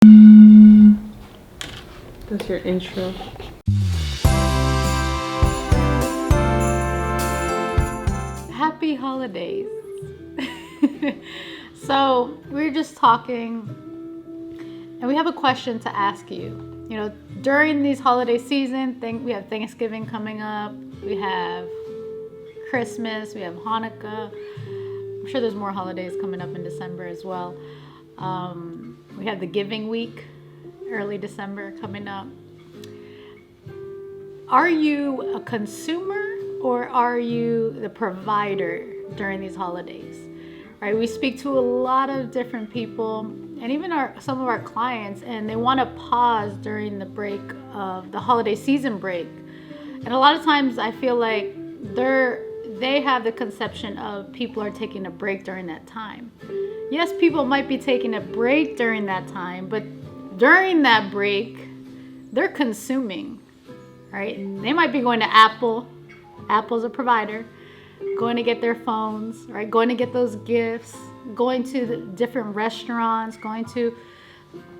That's your intro. Happy holidays. So we're just talking and we have a question to ask you. You know, during these holiday season, we have Thanksgiving coming up, we have Christmas, we have Hanukkah. I'm sure there's more holidays coming up in December as well. We have the Giving Week, early December coming up. Are you a consumer or are you the provider during these holidays? Right? We speak to a lot of different people and even some of our clients, and they want to pause during the break of the holiday season break. And a lot of times I feel like they have the conception of people are taking a break during that time. Yes, people might be taking a break during that time, but during that break, they're consuming, right? They might be going to Apple. Apple's a provider. Going to get their phones, right? Going to get those gifts, going to the different restaurants, going to,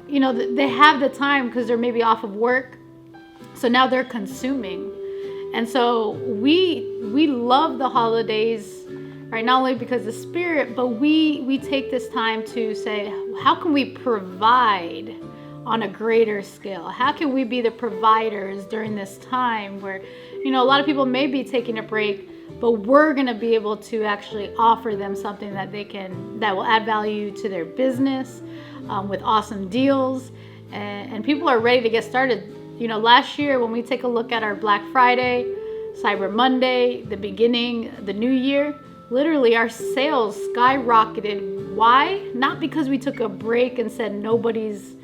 they have the time because they're maybe off of work. So now they're consuming. And so we love the holidays, right? Not only because of the spirit, but we take this time to say, how can we provide on a greater scale? How can we be the providers during this time where, a lot of people may be taking a break, but we're going to be able to actually offer them something that will add value to their business with awesome deals. And people are ready to get started. Last year when we take a look at our Black Friday, Cyber Monday, the new year, literally our sales skyrocketed. Why? Not because we took a break and said nobody's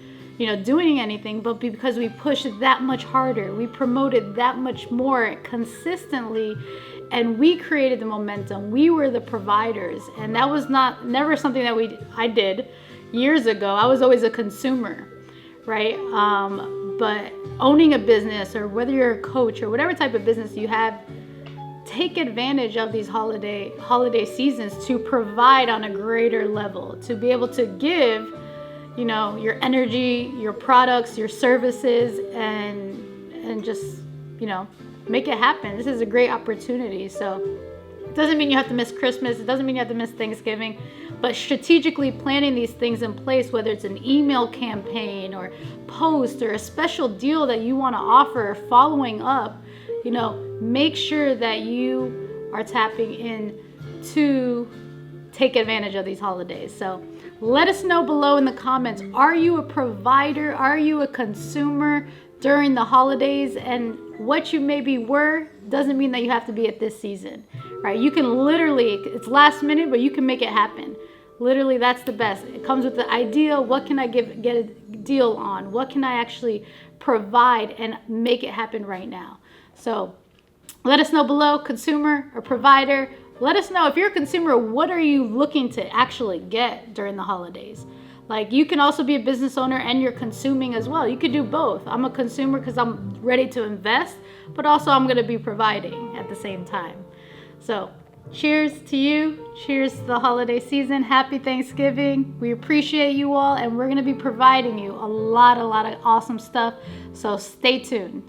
doing anything, but because we pushed that much harder. We promoted that much more consistently, and we created the momentum. We were the providers, and that was never something that I did years ago. I was always a consumer, right? But owning a business, or whether you're a coach or whatever type of business you have, take advantage of these holiday seasons to provide on a greater level, to be able to give your energy, your products, your services, and just, make it happen. This is a great opportunity. So it doesn't mean you have to miss Christmas. It doesn't mean you have to miss Thanksgiving, but strategically planning these things in place, whether it's an email campaign or post or a special deal that you want to offer, following up, make sure that you are tapping in to take advantage of these holidays. So let us know below in the comments, are you a provider? Are you a consumer during the holidays? And what you maybe were doesn't mean that you have to be at this season, right? You can literally, it's last minute, but you can make it happen. Literally, that's the best. It comes with the idea, what can I get a deal on? What can I actually provide and make it happen right now? So let us know below, consumer or provider. Let us know, if you're a consumer, what are you looking to actually get during the holidays? Like, you can also be a business owner and you're consuming as well. You could do both. I'm a consumer because I'm ready to invest, but also I'm going to be providing at the same time. So cheers to you. Cheers to the holiday season. Happy Thanksgiving. We appreciate you all, and we're going to be providing you a lot of awesome stuff. So stay tuned.